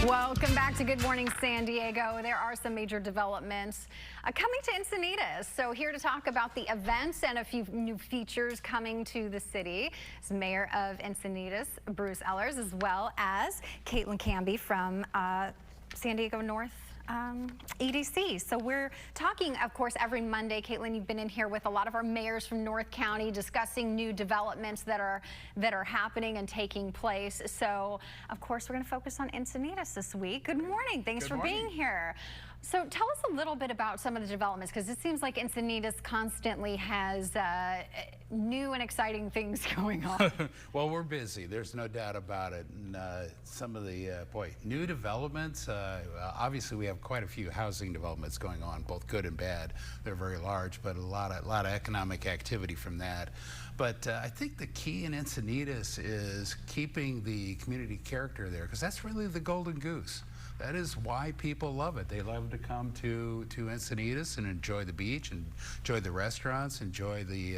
Welcome back to Good Morning San Diego. There are some major developments coming to Encinitas. So here to talk about the events and a few new features coming to the city is Mayor of Encinitas, Bruce Ehlers, as well as Caitlin Camby from San Diego North EDC. So we're talking, of course, every Monday. Caitlin, you've been in here with a lot of our mayors from North County discussing new developments that are happening and taking place. So, of course, we're going to focus on Encinitas this week. Good morning. Thanks for being here. So tell us a little bit about some of the developments, because it seems like Encinitas constantly has new and exciting things going on. Well, we're busy. There's no doubt about it. And some of the, new developments, obviously we have quite a few housing developments going on, both good and bad. They're very large, but a lot of economic activity from that. But I think the key in Encinitas is keeping the community character there, because that's really the golden goose. That is why people love it. They love to come to Encinitas and enjoy the beach, and enjoy the restaurants, enjoy the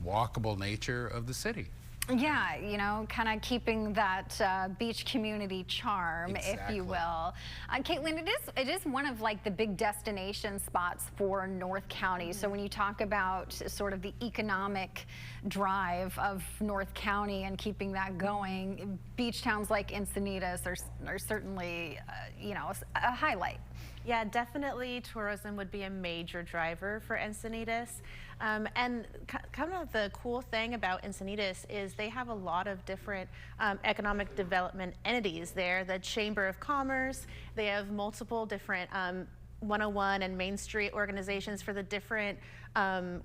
walkable nature of the city. Yeah, you know, kind of keeping that beach community charm, if you will. Caitlin, it is one of like the big destination spots for North County. So when you talk about sort of the economic drive of North County and keeping that going, beach towns like Encinitas are certainly, you know, a highlight. Yeah, definitely tourism would be a major driver for Encinitas. And kind of the cool thing about Encinitas is they have a lot of different economic development entities there. The Chamber of Commerce, they have multiple different 101 and Main Street organizations for the different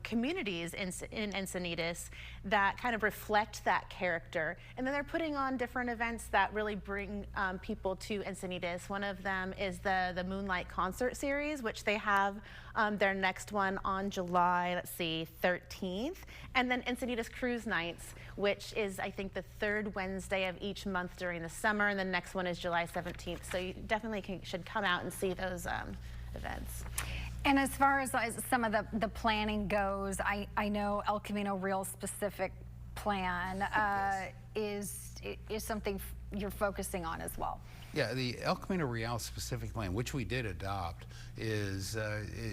communities in Encinitas that kind of reflect that character. And then they're putting on different events that really bring people to Encinitas. One of them is the Moonlight Concert Series, which they have their next one on July, let's see, 13th. And then Encinitas Cruise Nights, which is, I think, the third Wednesday of each month during the summer. And the next one is July 17th. So you definitely should come out and see those events. And as far as some of the planning goes, I know El Camino Real specific plan is something you're focusing on as well. Yeah, the El Camino Real specific plan, which we did adopt, is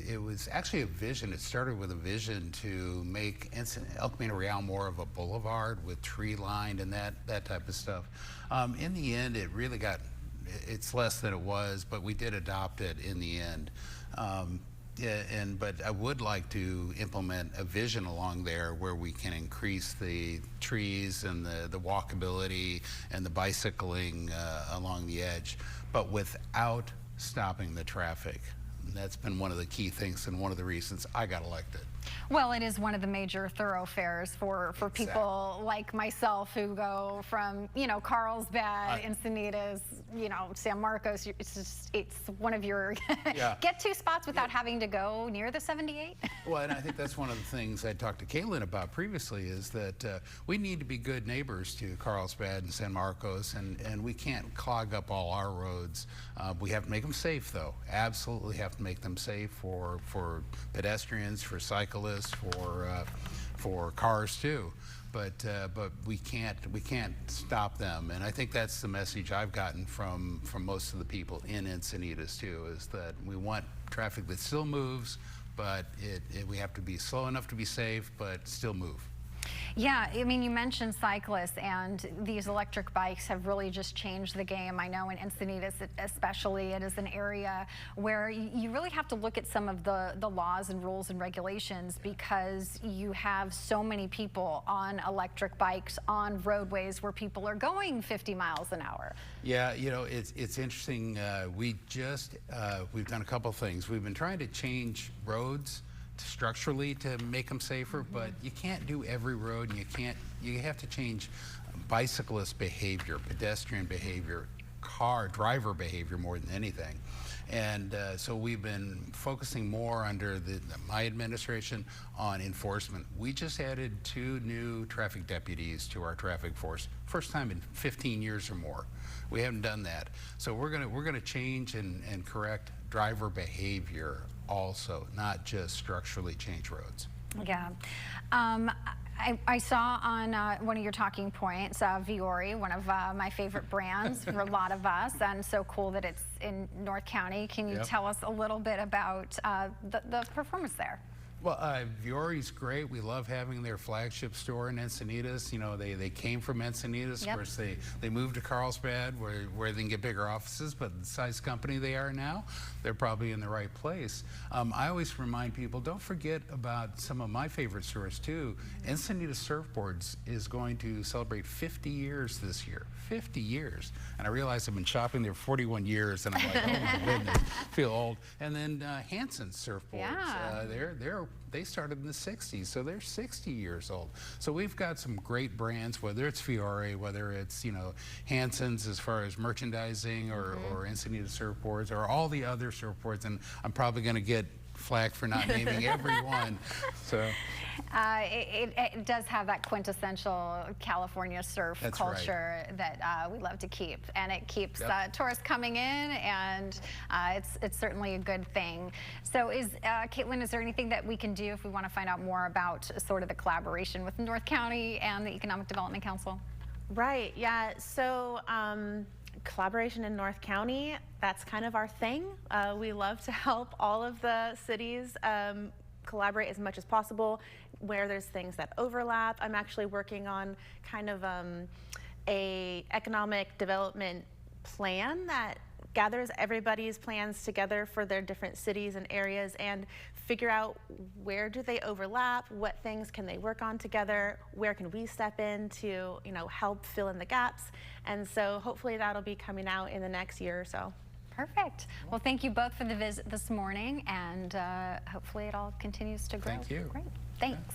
it was actually a vision. It started with a vision to make El Camino Real more of a boulevard with tree lined and that type of stuff. In the end, it really it's less than it was, but we did adopt it in the end. But I would like to implement a vision along there where we can increase the trees and the walkability and the bicycling along the edge, but without stopping the traffic. And that's been one of the key things and one of the reasons I got elected. Well, it is one of the major thoroughfares for people like myself who go from, you know, Carlsbad, Encinitas, you know, San Marcos. It's one of your get-to spots without having to go near the 78. Well, and I think that's one of the things I talked to Caitlin about previously, is that we need to be good neighbors to Carlsbad and San Marcos, and we can't clog up all our roads. We have to make them safe, though. Absolutely have to make them safe for pedestrians, for cyclists, for cars too. But we can't stop them, and I think that's the message I've gotten from most of the people in Encinitas too, is that we want traffic that still moves, but we have to be slow enough to be safe, but still move. Yeah, I mean, you mentioned cyclists, and these electric bikes have really just changed the game. I know in Encinitas especially, it is an area where you really have to look at some of the laws and rules and regulations, because you have so many people on electric bikes on roadways where people are going 50 miles an hour. Yeah, you know, it's interesting. We've done a couple things. We've been trying to change roads structurally to make them safer, but you can't do every road, and you have to change bicyclist behavior, pedestrian behavior, driver behavior more than anything. And so we've been focusing more under my administration on enforcement. We just added 2 new traffic deputies to our traffic force, first time in 15 years or more. We haven't done that. So we're gonna change and correct driver behavior also, not just structurally change roads. Yeah. I saw on one of your talking points, Viore, one of my favorite brands for a lot of us, and so cool that it's in North County. Can you tell us a little bit about the performance there? Well, Viore's great. We love having their flagship store in Encinitas. You know, they came from Encinitas. Of course, they moved to Carlsbad where they can get bigger offices, but the size company they are now, they're probably in the right place. I always remind people, don't forget about some of my favorite stores too. Encinitas Surfboards is going to celebrate 50 years this year. 50 years. And I realize I've been shopping there 41 years, and I'm like, oh my goodness, feel old. And then Hansen's Surfboards, they started in the 60s, so they're 60 years old. So we've got some great brands, whether it's Viore, whether it's, you know, Hansen's as far as merchandising, or Encinitas Surfboards, or all the other surfboards, and I'm probably going to get flack for not naming every one. So it does have that quintessential California surf culture that we love to keep, and it keeps tourists coming in, and it's certainly a good thing. So Caitlin, is there anything that we can do if we want to find out more about sort of the collaboration with North County and the Economic Development Council? Right, yeah, so collaboration in North County, that's kind of our thing. We love to help all of the cities collaborate as much as possible where there's things that overlap. I'm actually working on kind of a economic development plan that gathers everybody's plans together for their different cities and areas and figure out where do they overlap, what things can they work on together, where can we step in to, you know, help fill in the gaps. And so hopefully that'll be coming out in the next year or so. Perfect. Well, thank you both for the visit this morning, and hopefully it all continues to grow. Thank you. Great. Thanks.